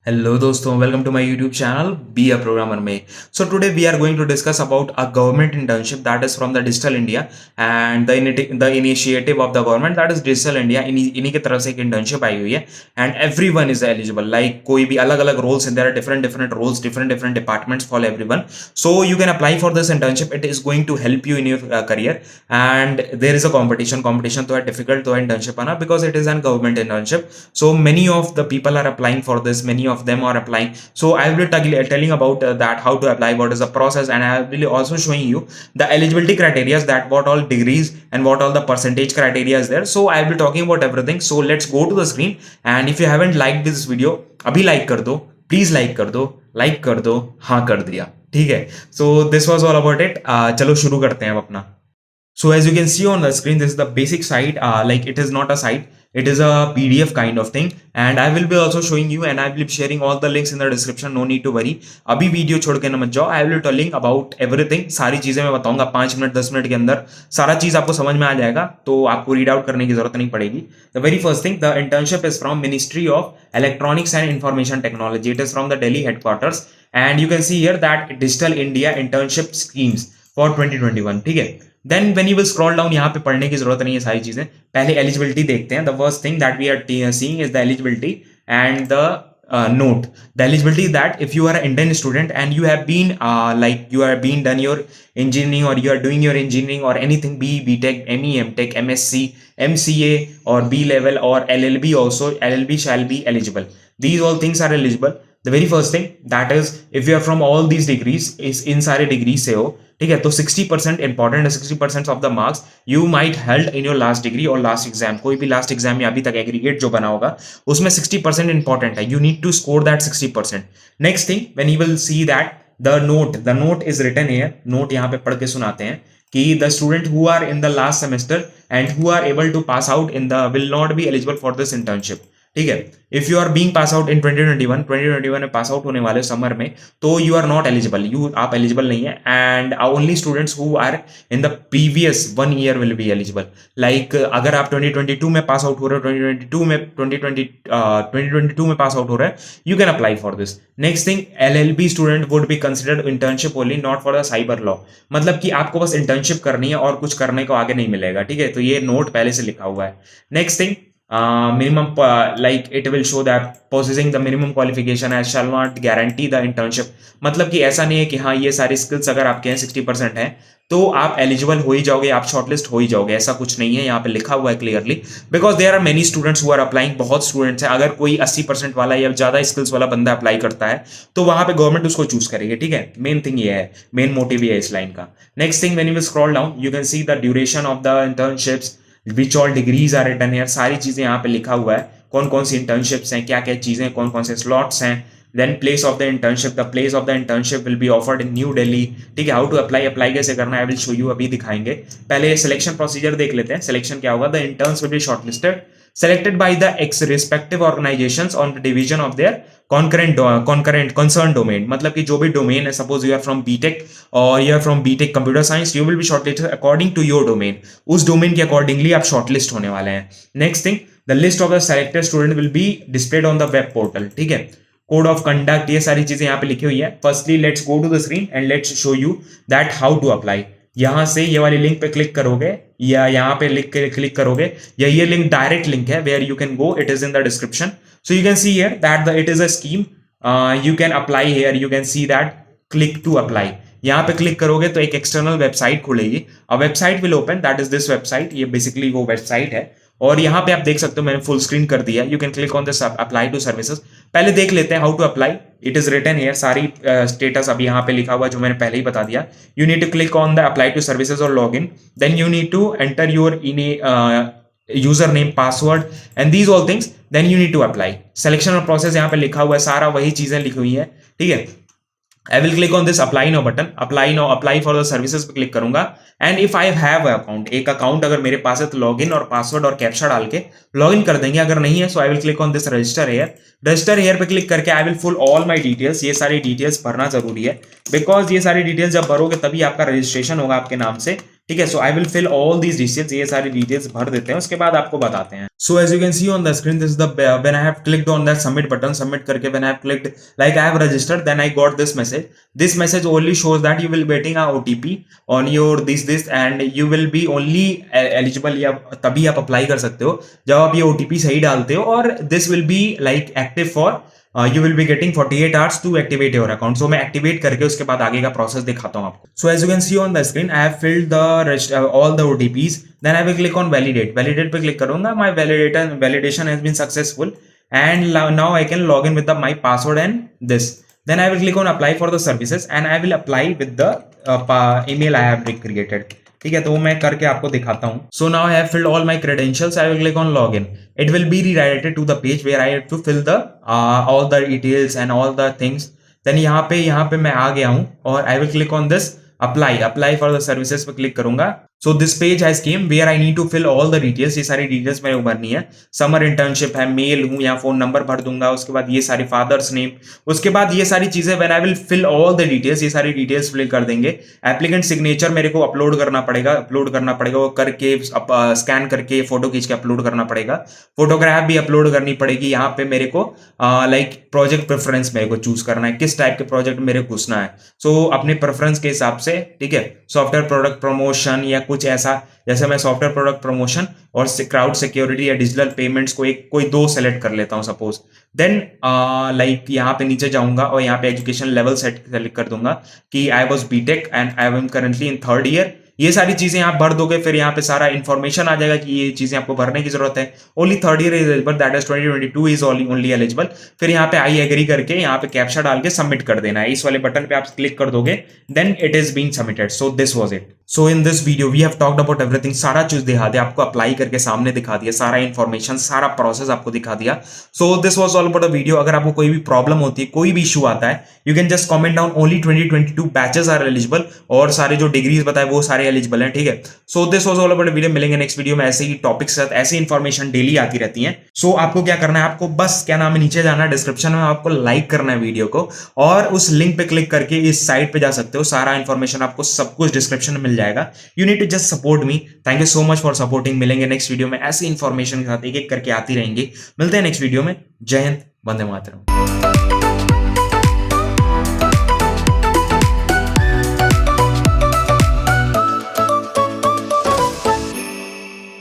Hello दोस्तों, welcome to my YouTube channel Be a Programmer में. So today we are going to discuss about a government internship that is from the Digital India and the initiative of the government that is Digital India. इन्हीं की तरफ से एक internship आई हुई है and everyone is eligible. Like कोई भी अलग अलग roles and there are different roles, different departments for everyone. So you can apply for this internship. It is going to help you in your career and there is a competition तो है difficult तो है internship आना because it is an government internship. So many of the people are applying for this. Many of them are applying. So I will be telling about that how to apply, what is the process, and I will also showing you the eligibility criteria, that what all degrees and what all the percentage criteria is there. So I will be talking about everything. So let's go to the screen, and if you haven't liked this video, अभी like कर दो, please like कर दो, हाँ कर दिया, ठीक है. So this was all about it. चलो शुरू करते हैं अब अपना. So as you can see on the screen, this is the basic site. Like it is not a site, it is a PDF kind of thing, and I will be also showing you and I will be sharing all the links in the description. No need to worry. अभी video छोड़ के ना मत जाओ. I will be telling about everything. सारी चीजें मैं बताऊंगा 5 मिनट 10 मिनट के अंदर. सारा चीज आपको समझ में आ जाएगा, तो आपको रीड आउट करने की जरूरत नहीं पड़ेगी. The very first thing, the internship is from Ministry of Electronics and Information Technology. It is from the Delhi headquarters, and you can see here that Digital India internship schemes for 2021. ठीक है. Then when you will scroll down, यहाँ पे पढ़ने की जरूरत नहीं है सारी चीजें. पहले एलिजिबिलिटी देखते हैं. The first thing that we are seeing is the eligibility and the note. The eligibility is that if you are an Indian student and you have been like you are being done your engineering or you are doing your engineering or anything, BTech, ME, MTech, MSc, MCA or B level or LLB also, LLB shall be eligible. These all things are eligible. The very first thing that is, if you are from all these degrees, is इन सारे degree से हो, ठीक है, तो 60% important है. 60% of the marks you might held in your last degree और last exam. कोई भी लास्ट एग्जाम या अभी तक एग्रीगेट जो बना होगा उसमें 60% इंपॉर्टेंट है. You need to score that 60%. Next thing, when you will see that the note is written here. Note यहाँ पे पढ़ के सुनाते हैं कि the student who are in the last semester and who are able to pass out in the will not be eligible for this internship. ठीक है. If you are being pass out in 2021 में pass out होने वाले summer में, तो you are not eligible. आप eligible नहीं है. And only students who are in the previous 1 year will be eligible. Like अगर आप 2022 में पास आउट हो रहे हो, 2022 में पास आउट हो रहे हैं, you can apply for this. Next thing, LLB student would be considered internship only, not for the cyber law. मतलब कि आपको बस इंटर्नशिप करनी है और कुछ करने को आगे नहीं मिलेगा. ठीक है, तो ये नोट पहले से लिखा हुआ है. Next thing, minimum like it will show that possessing the minimum qualification as shall not guarantee the internship. मतलब कि ऐसा नहीं है कि हाँ ये सारी स्किल्स अगर आपके हैं 60% हैं तो आप एलिजिबल हो ही जाओगे, आप शॉर्टलिस्ट हो ही जाओगे. ऐसा कुछ नहीं है, यहाँ पे लिखा हुआ है clearly. Because there are many students who are applying. बहुत स्टूडेंट्स हैं. अगर कोई 80% वाला या ज्यादा स्किल्स वाला बंदा अप्लाई करता है तो वहां पे गवर्नमेंट उसको चूज करेगी. ठीक है, मेन थिंग ये है, मेन मोटिव ये है इस लाइन का. Next thing, when you will scroll down you can see the duration of the internships, which all degrees are written here. सारी चीजें यहाँ पे लिखा हुआ है, कौन कौन सी इंटर्नशिप्स हैं, क्या क्या चीजें, कौन कौन से स्लॉट्स हैं. Then place of the internship, the place of the internship will be offered in New Delhi. ठीक है, हाउ टू अप्लाई कैसे करना है, आई विल शो यू, अभी दिखाएंगे. पहले सिलेक्शन प्रोसीजर देख लेते हैं. सिलेक्शन क्या होगा, the interns will be shortlisted, selected by the respective organizations on the division of their concurrent concerned domain. मतलब कि जो भी डोमेन है, suppose you are from B Tech और you are from B Tech computer science, you will be shortlisted according to your domain. उस domain के accordingly आप shortlist होने वाले हैं. Next thing, the list of the selected student will be displayed on the web portal. ठीक है, code of conduct, ये सारी चीजें यहाँ पे लिखी हुई है. Firstly let's go to the screen and let's show you that how to apply. यहां से ये वाली लिंक पे क्लिक करोगे या यहाँ पे क्लिक करोगे, या ये लिंक डायरेक्ट लिंक है where you can go, it is in the description. So you can see here that it is a scheme, you can apply here. You can see that click to apply. यहाँ पे click करोगे तो एक external website खुलेगी. A website will open, that is this website. ये basically वो website है और यहाँ पे आप देख सकते हो मैंने फुल स्क्रीन कर दिया. You can click on this apply to services. पहले देख लेते हैं how to apply. It is written here, सारी स्टेटस अभी यहाँ पे लिखा हुआ जो मैंने पहले ही बता दिया. You need to click on the apply to services और log in. Then you need to enter your user name, password and these all things. Then you need to apply. Selection और प्रोसेस यहाँ पे लिखा हुआ है, सारा वही चीजें लिखी हुई है. ठीक है, I will click on this apply now button. Apply for the services पे क्लिक करूंगा. And if I have account, एक अकाउंट अगर मेरे पास है तो लॉगिन और पासवर्ड और कैप्चा डाल के लॉगिन कर देंगे. अगर नहीं है so I will click on this register here. Register here पे क्लिक करके I will full all my details. ये सारी डिटेल्स भरना जरूरी है बिकॉज ये सारी डिटेल्स जब भरोगे तभी आपका रजिस्ट्रेशन होगा आपके नाम से. ठीक है। So I will fill all these details, ये सारी डिटेल्स भर देते हैं, उसके बाद आपको बताते हैं। So as you can see on the screen, this is the when I have clicked on that submit button, submit करके when I have clicked like I have registered, then I got this message. This message only shows that you will getting a OTP on your this and you will be only eligible, या तभी आप apply कर सकते हो जब आप ये OTP सही डालते हो, और this will be like active for you will be getting 48 hours to activate your account. So मैं activate करके उसके बाद आगे का process दिखाता हूँ आपको. So as you can see on the screen, I have filled the all the OTPs. Then I will click on validate. Validate पे click करूँगा. My validation has been successful, and now I can log in with my password and this. Then I will click on apply for the services, and I will apply with the email I have created. ठीक है, तो वो मैं करके आपको दिखाता हूँ. So now I have filled all my credentials. I will click on login. It will be redirected to the page where I have to fill the all the details and all the things. Then यहाँ पे मैं आ गया हूँ, और I will click on this apply for the services पे click करूंगा. So this page has came where I need to fill all the details. ये सारी डिटेल्स मेरे को भरनी है. समर इंटर्नशिप है, मेल हूँ, यहाँ फोन नंबर भर दूंगा, उसके बाद ये सारी फादर्स नेम, उसके बाद ये सारी चीजें when I will fill all the details, ये सारी डिटेल्स फिल कर देंगे. एप्लीकेंट सिग्नेचर मेरे को अपलोड करना पड़ेगा वो करके स्कैन करके फोटो खींच के अपलोड करना पड़ेगा. फोटोग्राफ भी अपलोड करनी पड़ेगी. यहाँ पे मेरे को लाइक प्रोजेक्ट प्रेफरेंस मेरे को चूज करना है, किस टाइप के प्रोजेक्ट मेरे को घुसना है. सो अपने प्रेफरेंस के हिसाब से, ठीक है. सॉफ्टवेयर प्रोडक्ट प्रमोशन या कुछ ऐसा, जैसे मैं सॉफ्टवेयर प्रोडक्ट प्रमोशन और क्राउड सिक्योरिटी या डिजिटल पेमेंट्स को कोई दो सेलेक्ट कर लेता हूं सपोज. देन लाइक यहाँ पे नीचे जाऊंगा और यहाँ पे एजुकेशन लेवल सेलेक्ट कर दूंगा कि I was BTech and I am currently in 3rd year. ये सारी चीजें आप भर दोगे, फिर यहाँ पे सारा इन्फॉर्मेशन आ जाएगा कि ये चीजें आपको भरने की जरूरत है. Only 3rd year is eligible, that is 2022 is only eligible. फिर यहाँ पे आई एग्री करके यहाँ पे कैप्चा डाल के सबमिट कर देना है. इस वाले बटन पे आप क्लिक कर दोगे, then it is being submitted. So this was it. So in this video we have talked about everything. सारा चीज दिखा दिया आपको, अप्लाई करके सामने दिखा दिया, सारा इन्फॉर्मेशन, सारा प्रोसेस आपको दिखा दिया. सो this was all about the video. अगर आपको कोई भी प्रॉब्लम होती है, कोई भी इशू आता है, you can just comment down. Only 2022 batches are eligible, और सारे जो डिग्रीज बताए वो सारे एलिजिबल हैं, ठीक है. सो this was all about video. मिलेंगे नेक्स्ट वीडियो में ऐसे ही टॉपिक के साथ. ऐसी इन्फॉर्मेशन डेली आती रहती है. सो आपको क्या करना है, आपको बस क्या नाम है, नीचे जाना है डिस्क्रिप्शन में, आपको लाइक करना है वीडियो को, और उस लिंक पे क्लिक करके इस साइट पे जा सकते हो. सारा इन्फॉर्मेशन आपको सब कुछ डिस्क्रिप्शन में मिल जाएगा. You need to just support me. Thank you so much for supporting. मिलेंगे नेक्स्ट वीडियो में ऐसी इन्फॉर्मेशन के साथ, एक एक करके आती रहेंगी. मिलते हैं नेक्स्ट वीडियो में. जय हिंद, वंदे मातरम.